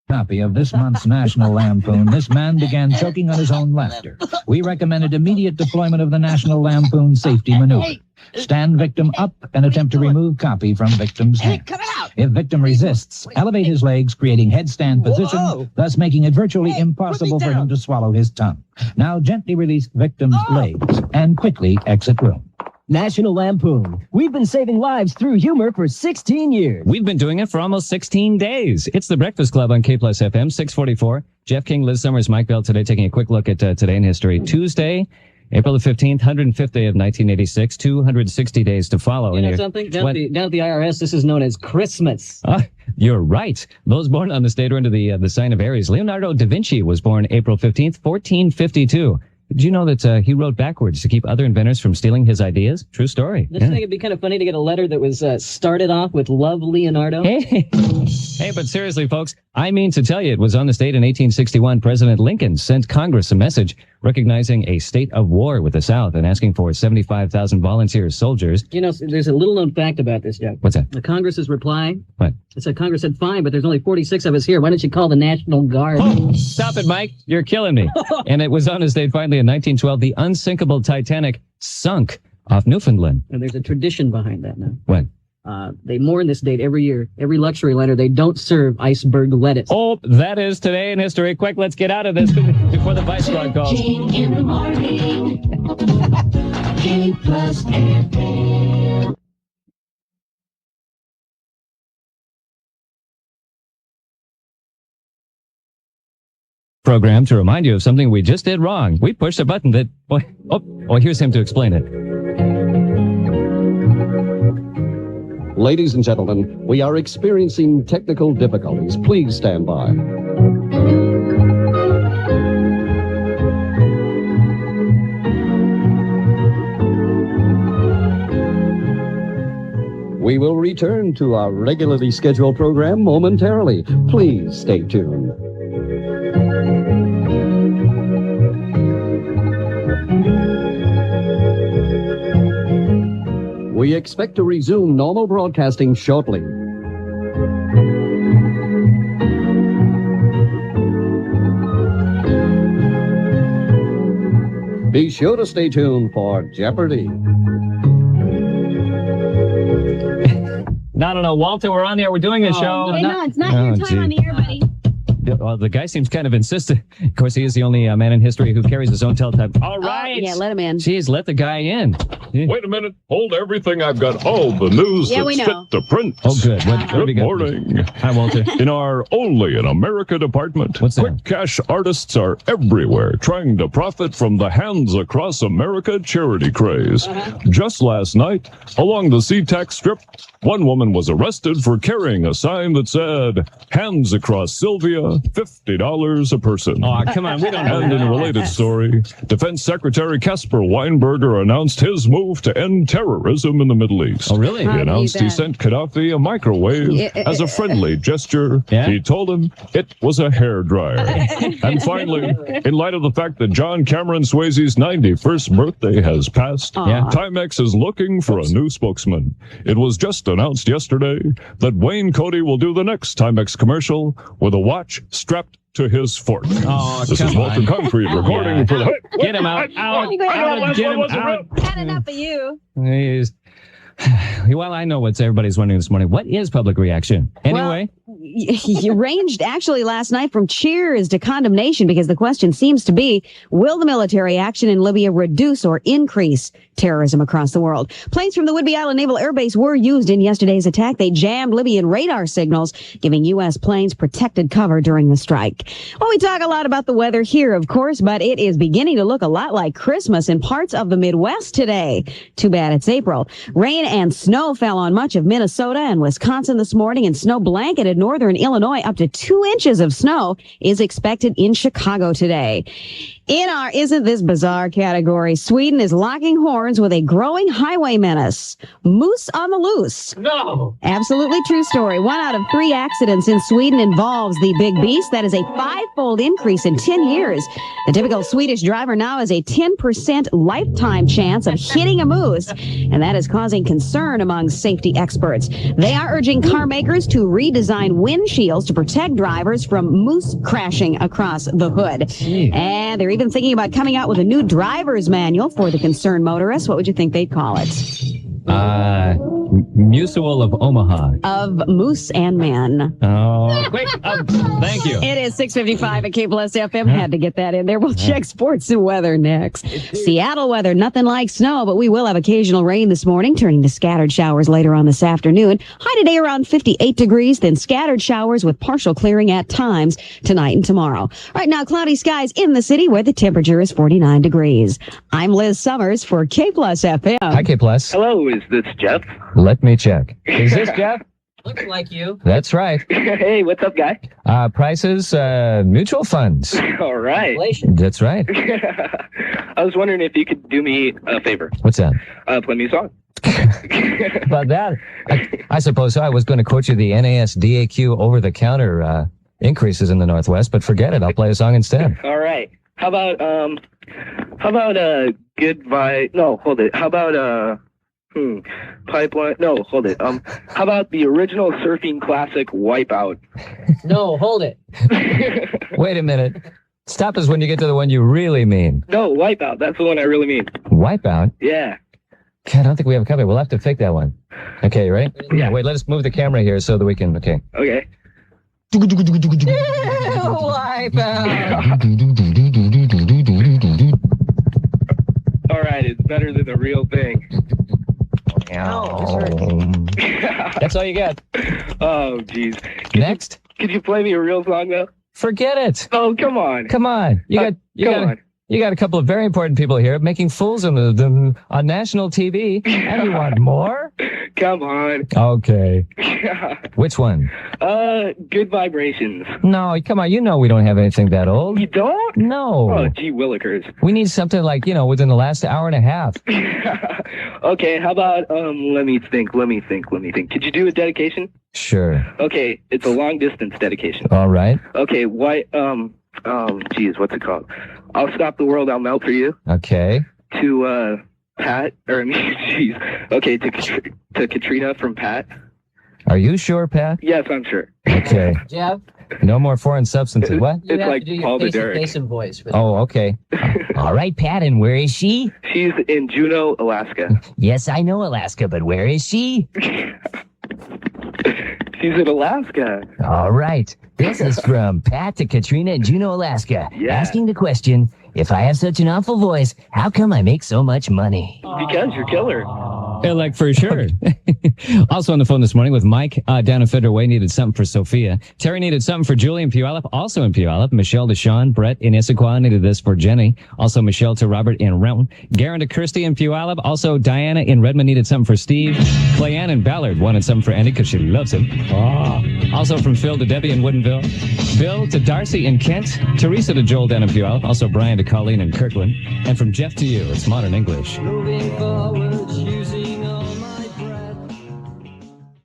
Copy of this month's National Lampoon, this man began choking on his own laughter. We recommended immediate deployment of the National Lampoon safety maneuver. Stand victim up and attempt to remove copy from victim's hand. If victim resists, elevate his legs, creating headstand position, thus making it virtually impossible for him to swallow his tongue. Now gently release victim's legs and quickly exit room. National Lampoon. We've been saving lives through humor for 16 years. We've been doing it for almost 16 days. It's the Breakfast Club on K Plus FM, 644. Jeff King, Liz Summers, Mike Bell today, taking a quick look at Today in History. Tuesday, April the 15th, 105th day of 1986, 260 days to follow. You know something? Down at the IRS, this is known as Christmas. You're right. Those born on this date are under the sign of Aries. Leonardo da Vinci was born April 15th, 1452. Did you know that he wrote backwards to keep other inventors from stealing his ideas? True story. Don't you think it'd be kind of funny to get a letter that was started off with "Love, Leonardo"? Hey, but seriously, folks, I mean to tell you, it was on this date in 1861, President Lincoln sent Congress a message recognizing a state of war with the South and asking for 75,000 volunteer soldiers. You know, there's a little-known fact about this, Jeff. What's that? The Congress's reply. What? It said, Congress said, fine, but there's only 46 of us here. Why don't you call the National Guard? Oh, stop it, Mike. You're killing me. And it was on this date, finally, in 1912, the unsinkable Titanic sunk off Newfoundland. And there's a tradition behind that now. What? They mourn this date every year. Every luxury liner, they don't serve iceberg lettuce. Oh, that is Today in History. Quick, let's get out of this before the Vice Squad calls. In the morning. K Plus FM. Program to remind you of something we just did wrong. We pushed a button that... Oh, here's him to explain it. Ladies and gentlemen, we are experiencing technical difficulties. Please stand by. We will return to our regularly scheduled program momentarily. Please stay tuned. We expect to resume normal broadcasting shortly. Be sure to stay tuned for Jeopardy! No, Walter, we're on the air. We're doing the show. No, it's not your time on the air, buddy. Well, the guy seems kind of insistent. Of course, he is the only man in history who carries his own teletype. All right. Yeah, let him in. Jeez, let the guy in. Wait a minute. Hold everything. I've got all the news we that's know. fit to print. Oh, good. Good morning. Hi, Walter. In our Only in America department, What's that? quick cash artists are everywhere trying to profit from the Hands Across America charity craze. Just last night, along the SeaTac Strip, one woman was arrested for carrying a sign that said, Hands Across Sylvia, $50 a person. Oh, come on. We don't know. And in a related story, Defense Secretary Casper Weinberger announced his move to end terrorism in the Middle East. Oh, really? He announced he sent Gaddafi a microwave as a friendly gesture. Yeah? He told him it was a hairdryer. And finally, in light of the fact that John Cameron Swayze's 91st birthday has passed, Timex is looking for a new spokesman. It was just announced yesterday that Wayne Cody will do the next Timex commercial with a watch strapped to his fork. Oh, This is Walter Concrete recording for the... Get him out. Get him out. Had enough of you. He's... Well, I know what everybody's wondering this morning. What is public reaction? Anyway. You ranged actually last night from cheers to condemnation because the question seems to be, will the military action in Libya reduce or increase terrorism across the world? Planes from the Whidbey Island Naval Air Base were used in yesterday's attack. They jammed Libyan radar signals, giving U.S. planes protected cover during the strike. Well, we talk a lot about the weather here, of course, but it is beginning to look a lot like Christmas in parts of the Midwest today. Too bad it's April. Rain and snow fell on much of Minnesota and Wisconsin this morning, and snow blanketed northern Illinois. Up to 2 inches of snow is expected in Chicago today. In our Isn't This Bizarre category, Sweden is locking horns with a growing highway menace. Moose on the loose. No. Absolutely true story. 1 out of 3 accidents in Sweden involves the big beast. That is a 5-fold increase in 10 years. The typical Swedish driver now has a 10% lifetime chance of hitting a moose, and that is causing concern among safety experts. They are urging car makers to redesign windshields to protect drivers from moose crashing across the hood. And they're even thinking about coming out with a new driver's manual for the concerned motorists. What would you think they'd call it? Mutual of Omaha. Of Moose and Man. Oh, wait. Thank you. It is 6:55 at KPLS FM. Had to get that in there. We'll check sports and weather next. Seattle weather, nothing like snow, but we will have occasional rain this morning, turning to scattered showers later on this afternoon. High today around 58 degrees, then scattered showers with partial clearing at times tonight and tomorrow. Right now, cloudy skies in the city where the temperature is 49 degrees. I'm Liz Summers for KPLS FM. Hi, K Plus. Hello, is this Jeff? Let me check. Is this Jeff? Looks like you. That's right. Hey, what's up, guy? Prices, mutual funds. All right. Inflation. That's right. I was wondering if you could do me a favor. What's that? Play me a song. About that, I suppose so. I was going to quote you the NASDAQ over-the-counter increases in the Northwest, but forget it. I'll play a song instead. All right. How about goodbye? No, hold it. How about pipeline? No, hold it. How about the original surfing classic Wipeout? No, hold it. Wait a minute. Stop us when you get to the one you really mean. No, Wipeout. That's the one I really mean. Wipeout? Yeah. God, I don't think we have a copy. We'll have to fake that one. Okay, right? Yeah. Wait, let us move the camera here so that we can. Okay. Okay. All right, it's better than the real thing. That's all you got. Oh, jeez. Next. Could you play me a real song though? Forget it. Oh, come on. Come on. You got a couple of very important people here making fools of them on national TV. And you want more? Come on. Okay. Which one? Good Vibrations. No, come on. You know we don't have anything that old. You don't? No. Oh, gee willikers. We need something like, within the last hour and a half. Okay, how about, let me think. Could you do a dedication? Sure. Okay, it's a long distance dedication. All right. Okay, what's it called? I'll Stop the World, I'll Melt for You. Okay. To, Pat, okay, to Katrina from Pat. Are you sure, Pat? Yes, I'm sure. Okay. Jeff, No more foreign substances. What? you It's have like to do Paul your to Derek. face-to-face voice. For Oh, okay. All right, Pat, and where is she? She's in Juneau, Alaska. Yes, I know Alaska, but where is she? She's in Alaska. All right. This is from Pat to Katrina in Juneau, Alaska. Yeah. Asking the question, if I have such an awful voice, how come I make so much money? Because you're killer. Like for sure. Also on the phone this morning with Mike down in Federal Way, needed something for Sophia. Terry needed something for Julie in Puyallup, also in Puyallup. Michelle to Sean, Brett in Issaquah needed this for Jenny. Also Michelle to Robert in Renton. Garen to Kirsty in Puyallup. Also Diana in Redmond needed something for Steve. Clayanne in Ballard wanted something for Andy because she loves him. Also from Phil to Debbie in Woodinville. Bill to Darcy in Kent. Teresa to Joel down in Puyallup. Also Brian to Colleen in Kirkland. And from Jeff to you, it's Modern English. moving forward.